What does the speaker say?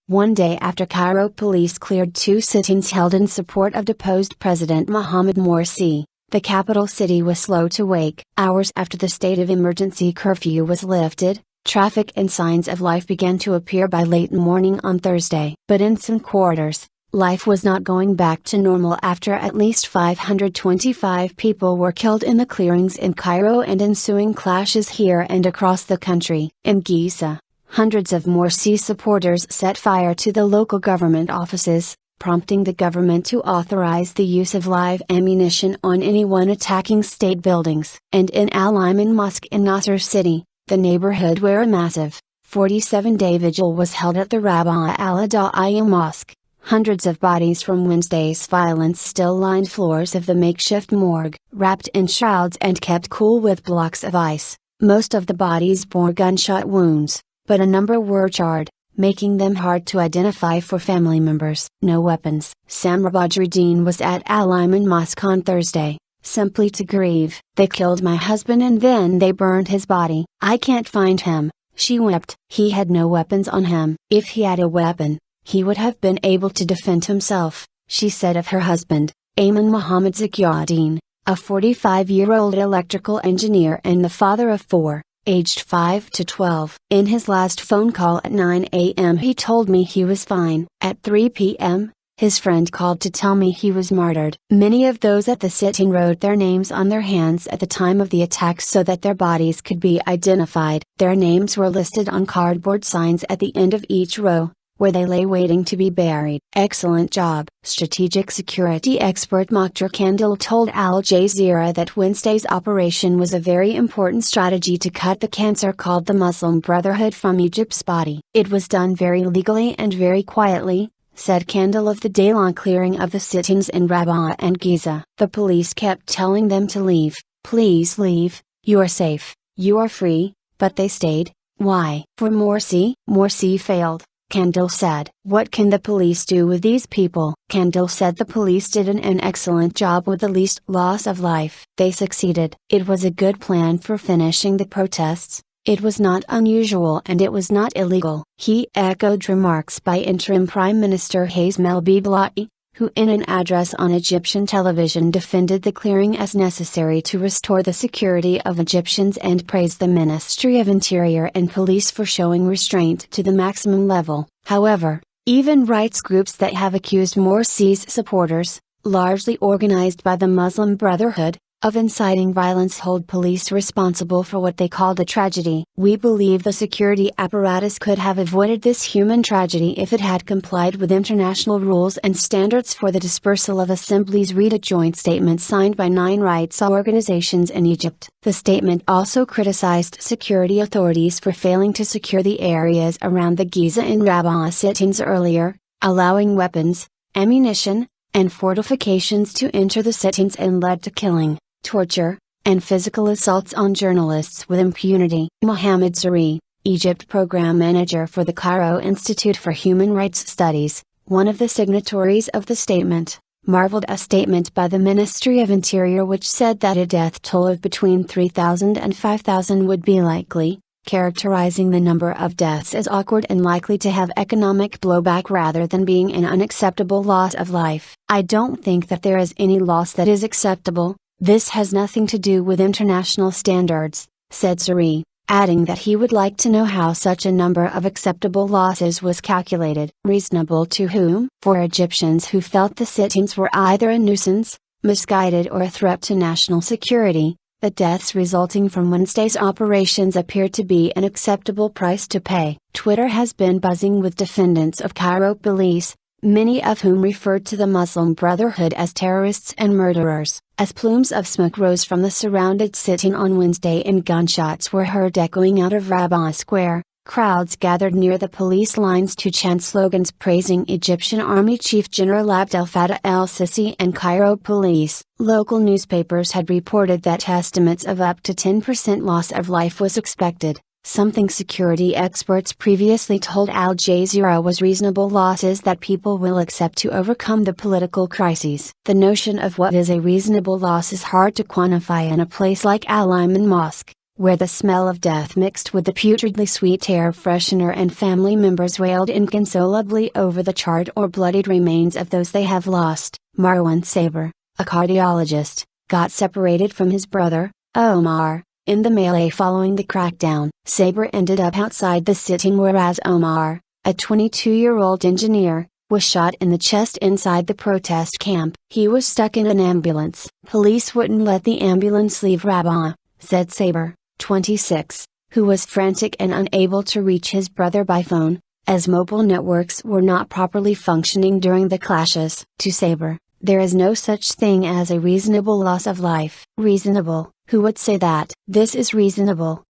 One day after Cairo police cleared 2 sit-ins held in support of deposed President Mohamed Morsi, the capital city was slow to wake. Hours after the state of emergency curfew was lifted, traffic and signs of life began to appear by late morning on Thursday. But in some quarters, life was not going back to normal after at least 525 people were killed in the clearings in Cairo and ensuing clashes here and across the country. In Giza, hundreds of Morsi supporters set fire to the local government offices, prompting the government to authorize the use of live ammunition on anyone attacking state buildings. And in al-Iman Mosque in Nasr City, the neighborhood where a massive, 47-day vigil was held at the Rabaa al-Adawiya mosque, hundreds of bodies from Wednesday's violence still lined floors of the makeshift morgue, wrapped in shrouds and kept cool with blocks of ice. Most of the bodies bore gunshot wounds, but a number were charred, making them hard to identify for family members. No weapons. Sam Rabaa was at al-Iman Mosque on Thursday, simply to grieve. "They killed my husband and then they burned his body. I can't find him," she wept. "He had no weapons on him. If he had a weapon, he would have been able to defend himself," she said of her husband, Iman Mosque, a 45-year-old electrical engineer and the father of 4, aged 5 to 12. "In his last phone call at 9 a.m. he told me he was fine. At 3 p.m., his friend called to tell me he was martyred." Many of those at the sit-in wrote their names on their hands at the time of the attacks so that their bodies could be identified. Their names were listed on cardboard signs at the end of each row, where they lay waiting to be buried. "Excellent job." Strategic security expert Dr. Kandil told Al Jazeera that Wednesday's operation was a very important strategy to cut the cancer called the Muslim Brotherhood from Egypt's body. "It was done very legally and very quietly," said Kandil of the day-long clearing of the sit-ins in Rabaa and Giza. "The police kept telling them to leave. Please leave, you are safe, you are free, but they stayed. Why?" "For Morsi." "Morsi failed," Kandil said. "What can the police do with these people?" Kandil said the police did an excellent job with the least loss of life. "They succeeded. It was a good plan for finishing the protests. It was not unusual and it was not illegal." He echoed remarks by Interim Prime Minister Hassan al-Bolkiah, who in an address on Egyptian television defended the clearing as necessary to restore the security of Egyptians and praised the Ministry of Interior and Police for showing restraint to the maximum level. However, even rights groups that have accused Morsi's supporters, largely organized by the Muslim Brotherhood, of inciting violence hold police responsible for what they called a tragedy. "We believe the security apparatus could have avoided this human tragedy if it had complied with international rules and standards for the dispersal of assemblies," read a joint statement signed by 9 rights organizations in Egypt. The statement also criticized security authorities for failing to secure the areas around the Giza and Rabaa sit-ins earlier, allowing weapons, ammunition, and fortifications to enter the sit-ins and led to killing, torture, and physical assaults on journalists with impunity. Mohamed Morsi, Egypt Program Manager for the Cairo Institute for Human Rights Studies, one of the signatories of the statement, marveled a statement by the Ministry of Interior which said that a death toll of between 3,000 and 5,000 would be likely, characterizing the number of deaths as awkward and likely to have economic blowback rather than being an unacceptable loss of life. "I don't think that there is any loss that is acceptable. This has nothing to do with international standards," said Morsi, adding that he would like to know how such a number of acceptable losses was calculated. "Reasonable to whom?" "For Egyptians who felt the sit-ins were either a nuisance, misguided or a threat to national security, the deaths resulting from Wednesday's operations appear to be an acceptable price to pay." Twitter has been buzzing with defendants of Cairo police, many of whom referred to the Muslim Brotherhood as terrorists and murderers. As plumes of smoke rose from the surrounded sit-in on Wednesday and gunshots were heard echoing out of Rabaa Square, crowds gathered near the police lines to chant slogans praising Egyptian Army Chief General Abdel Fattah el-Sisi and Cairo police. Local newspapers had reported that estimates of up to 10% loss of life was expected, something security experts previously told Al Jazeera was reasonable losses that people will accept to overcome the political crises. The notion of what is a reasonable loss is hard to quantify in a place like al-Iman Mosque, where the smell of death mixed with the putridly sweet air freshener, and family members wailed inconsolably over the charred or bloodied remains of those they have lost. Marwan Saber, a cardiologist, got separated from his brother, Omar, in the melee following the crackdown. Saber ended up outside the sitting, whereas Omar, a 22-year-old engineer, was shot in the chest inside the protest camp. He was stuck in an ambulance. Police wouldn't let the ambulance leave Rabaa, said Saber, 26, who was frantic and unable to reach his brother by phone, as mobile networks were not properly functioning during the clashes. To Saber, there is no such thing as a reasonable loss of life. Reasonable? Who would say that? This is reasonable,